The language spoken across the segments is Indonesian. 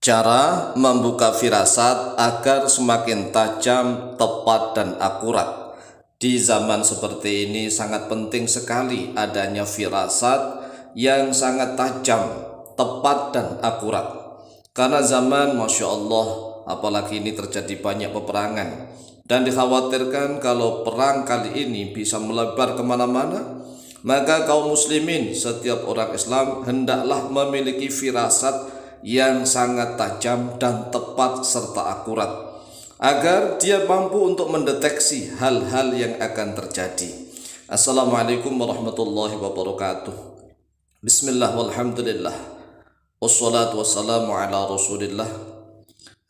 Cara membuka firasat agar semakin tajam, tepat, dan akurat. Di zaman seperti ini sangat penting sekali adanya firasat yang sangat tajam, tepat, dan akurat. Karena zaman, Masya Allah, apalagi ini terjadi banyak peperangan. Dan dikhawatirkan kalau perang kali ini bisa melebar kemana-mana, maka kaum muslimin, setiap orang Islam hendaklah memiliki firasat yang sangat tajam dan tepat serta akurat, agar dia mampu untuk mendeteksi hal-hal yang akan terjadi. Assalamualaikum warahmatullahi wabarakatuh. Bismillah walhamdulillah, wassalatu wassalamu ala rasulillah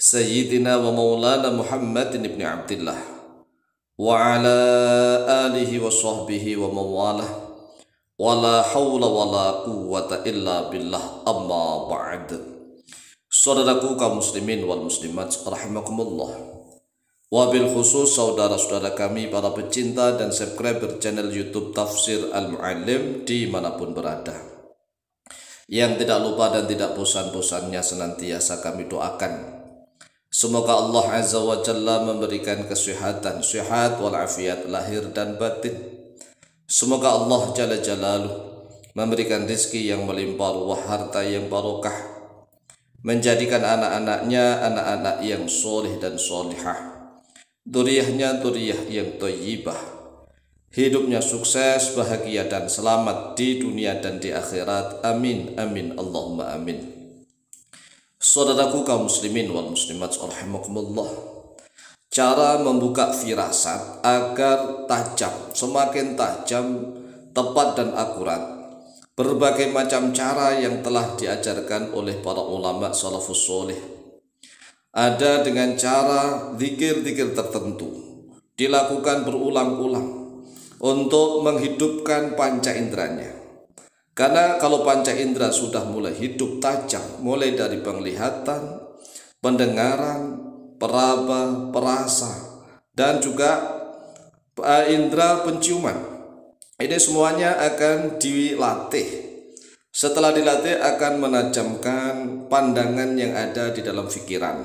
Sayyidina wa maulana Muhammadin ibn Abdillah wa ala alihi wa sahbihi wa mawalah, wala hawla wala quwwata illa billah, amma ba'd. Saudaraku kaum muslimin wal muslimat rahimakumullah, wabil khusus saudara-saudara kami para pecinta dan subscriber channel YouTube Tafsir Al-Mu'allim dimanapun berada, yang tidak lupa dan tidak bosan-bosannya senantiasa kami doakan semoga Allah Azza wa Jalla memberikan kesehatan, sehat walafiat lahir dan batin. Semoga Allah Jalla Jalaluh memberikan rezeki yang melimpah ruah, harta yang barokah, menjadikan anak-anaknya anak-anak yang soleh dan solihah, dzurriyyahnya dzurriyyah yang thayyibah, hidupnya sukses, bahagia dan selamat di dunia dan di akhirat. Amin amin Allahumma amin. Saudaraku kaum muslimin wal muslimat rahimakumullah, cara membuka firasat agar tajam, semakin tajam, tepat dan akurat, berbagai macam cara yang telah diajarkan oleh para ulama salafus soleh. Ada dengan cara zikir-zikir tertentu, dilakukan berulang-ulang untuk menghidupkan panca inderanya. Karena kalau panca indera sudah mulai hidup tajam, mulai dari penglihatan, pendengaran, peraba, perasa, dan juga indera penciuman, ini semuanya akan dilatih. Setelah dilatih akan menajamkan pandangan yang ada di dalam pikiran,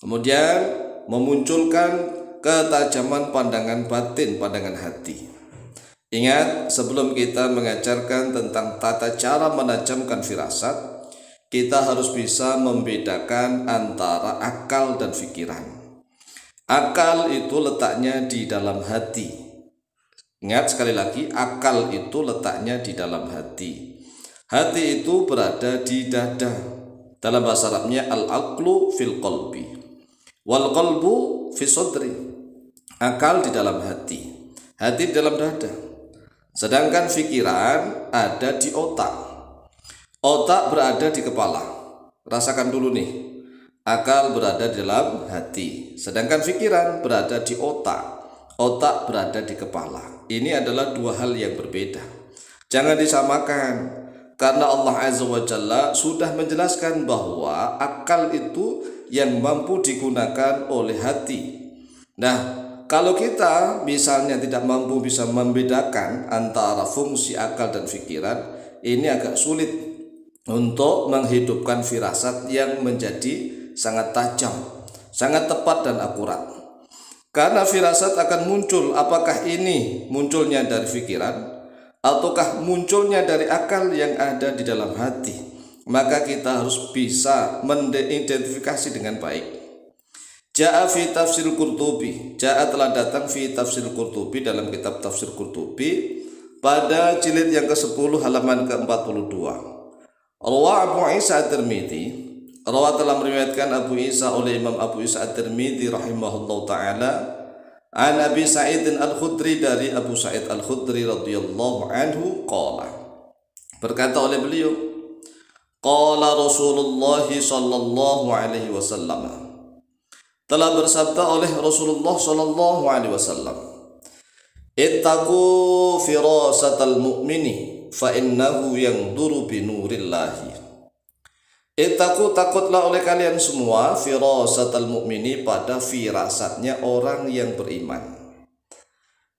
kemudian memunculkan ketajaman pandangan batin, pandangan hati. Ingat, sebelum kita mengajarkan tentang tata cara menajamkan firasat, kita harus bisa membedakan antara akal dan pikiran. Akal itu letaknya di dalam hati. Ingat sekali lagi, akal itu letaknya di dalam hati. Hati itu berada di dada. Dalam bahasa Arabnya al-aqlu fil qalbi wal qalbu fi sadri. Akal di dalam hati, hati di dalam dada. Sedangkan pikiran ada di otak. Otak berada di kepala. Rasakan dulu nih. Akal berada di dalam hati, sedangkan pikiran berada di otak. Otak berada di kepala. Ini adalah dua hal yang berbeda. Jangan disamakan, karena Allah Azza wa Jalla sudah menjelaskan bahwa akal itu yang mampu digunakan oleh hati. Nah, kalau kita misalnya tidak mampu bisa membedakan antara fungsi akal dan pikiran, ini agak sulit untuk menghidupkan firasat yang menjadi sangat tajam, sangat tepat dan akurat. Karena firasat akan muncul, apakah ini munculnya dari pikiran ataukah munculnya dari akal yang ada di dalam hati. Maka kita harus bisa mengidentifikasi dengan baik. Ja'a fi tafsir Qurtubi, Ja'a telah datang fi tafsir Qurtubi, dalam kitab tafsir Qurtubi pada jilid yang ke-10 halaman ke-42. Rawa Abu Isa At-Tirmidzi, rawa telah meriwayatkan Abu Isa oleh Imam Abu Isa At-Tirmidzi rahimahullahu taala, an Abi Sa'id Al-Khudri, dari Abu Sa'id Al-Khudri radhiyallahu anhu qala, berkata oleh beliau, qala Rasulullah sallallahu alaihi wasallam, telah bersabda oleh Rasulullah sallallahu alaihi wasallam, ittaqu firasatal mu'mini fa innahu yanzuru bi nurillahi. Ittaqu, takutlah oleh kalian semua, firasatal mu'mini, pada firasatnya orang yang beriman.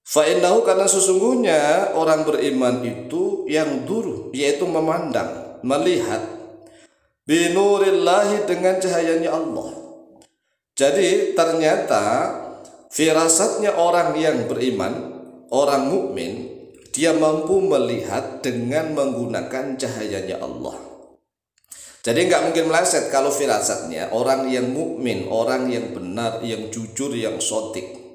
Fa innahu, karena sesungguhnya orang beriman itu yang duru, yaitu memandang, melihat, binurillahi, dengan cahayanya Allah. Jadi ternyata firasatnya orang yang beriman, orang mukmin, dia mampu melihat dengan menggunakan cahayanya Allah. Jadi nggak mungkin meleset kalau firasatnya orang yang mukmin, orang yang benar, yang jujur, yang shodiq.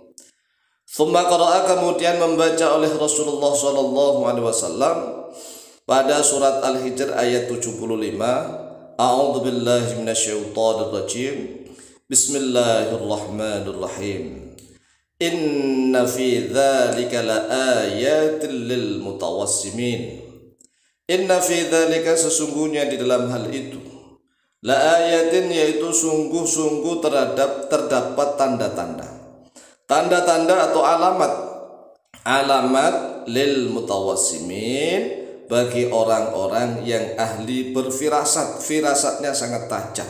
Tsumma qara'a, kemudian membaca oleh Rasulullah SAW pada surat Al-Hijr ayat 75. A'udzu billahi minasyaitonir rajim. Bismillahirrahmanirrahim. Inna fi dzalika laayatin lil mutawassimin. Inna fi dzalika, sesungguhnya di dalam hal itu, laayatin, yaitu sungguh-sungguh terdapat tanda-tanda. Tanda-tanda atau alamat lil mutawassimin, bagi orang-orang yang ahli berfirasat, firasatnya sangat tajam.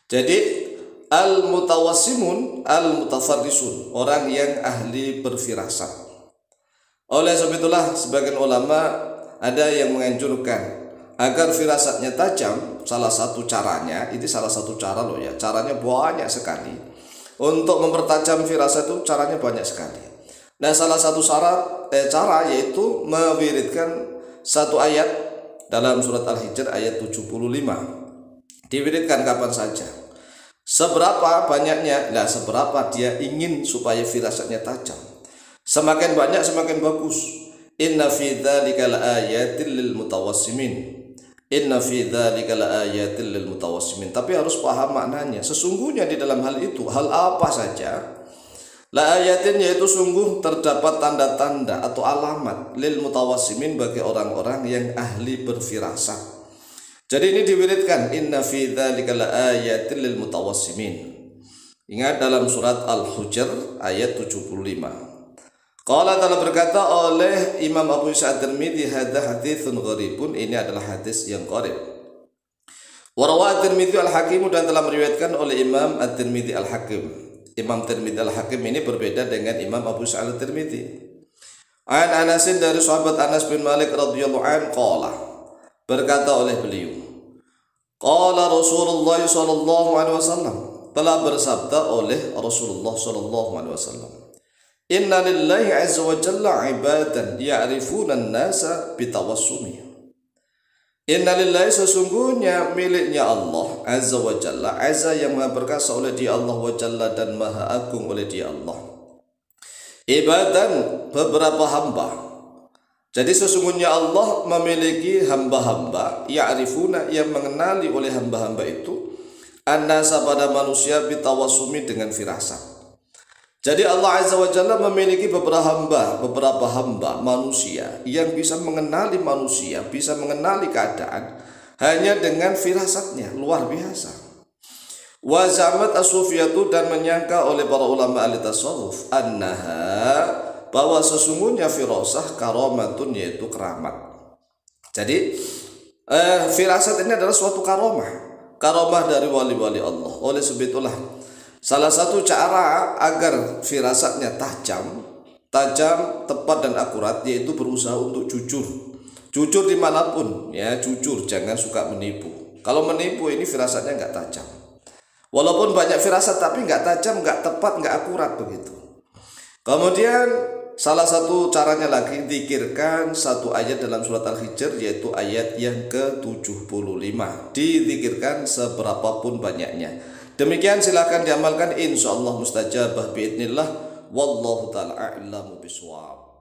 Jadi al-mutawassimun, al-mutafarrisun, orang yang ahli berfirasat. Oleh sebab itulah sebagian ulama ada yang menganjurkan agar firasatnya tajam. Salah satu caranya, ini salah satu cara loh ya, caranya banyak sekali. Untuk mempertajam firasat itu caranya banyak sekali. Nah, salah satu cara yaitu mewiridkan satu ayat dalam surat Al-Hijr ayat 75. Diwiridkan kapan saja, seberapa banyaknya, seberapa dia ingin supaya firasatnya tajam. Semakin banyak semakin bagus. Inna fi dzalika laayatin lil mutawassimin. Inna fi dzalika laayatin lil mutawassimin. Tapi harus paham maknanya. Sesungguhnya di dalam hal itu, hal apa saja? Laayatin, yaitu sungguh terdapat tanda-tanda atau alamat lil mutawassimin, bagi orang-orang yang ahli berfirasat. Jadi ini diwiridkan, inna fi dzalika laayatin lil mutawassimin. Ingat dalam surat Al-Hujr ayat 75. Qala telah berkata oleh Imam Abu Isa At-Tirmidzi, hadza haditsun gharibun, ini adalah hadis yang gharib. Wa rawa At-Tirmidzi Al-Hakim, dan telah meriwayatkan oleh Imam At-Tirmidzi Al-Hakim. Imam Tirmidzi Al-Hakim ini berbeda dengan Imam Abu Isa At-Tirmidzi. An Anasin, dari sahabat Anas bin Malik radhiyallahu anhu, qala, berkata oleh beliau, qala Rasulullah sallallahu alaihi wasallam, telah bersabda oleh Rasulullah sallallahu alaihi wasallam, inna lillahi azza wa jalla ibadan ya'rifuna an-nasa bitawassumi. Inna lillahi, sesungguhnya miliknya Allah azza wa jalla, azza yang maha perkasa oleh dia Allah, wa jalla dan maha agung oleh dia Allah, ibadan, beberapa hamba. Jadi sesungguhnya Allah memiliki hamba-hamba, ya'rifuna, yang mengenali oleh hamba-hamba itu, an-nasa, pada manusia, bitawassumi, dengan firasat. Jadi Allah Azza wa Jalla memiliki beberapa hamba manusia yang bisa mengenali manusia, bisa mengenali keadaan hanya dengan firasatnya, luar biasa. Wa zamat as-sufiyatu, dan menyangka oleh para ulama ahli tasawuf, annaha, bahwa sesungguhnya firasah karamatun, yaitu keramat. Jadi firasat ini adalah suatu karamah dari wali-wali Allah. Oleh sebab itulah salah satu cara agar firasatnya tajam, tepat dan akurat, yaitu berusaha untuk jujur dimanapun, ya, jujur, jangan suka menipu. Kalau menipu ini firasatnya nggak tajam. Walaupun banyak firasat tapi nggak tajam, nggak tepat, nggak akurat begitu. Kemudian salah satu caranya lagi, zikirkan satu ayat dalam surat Al-Hijr, yaitu ayat yang ke-75. Dizikirkan seberapapun banyaknya. Demikian silakan diamalkan, insyaallah mustajabah biidznillah. Wallahu ta'ala a'lamu bishawab.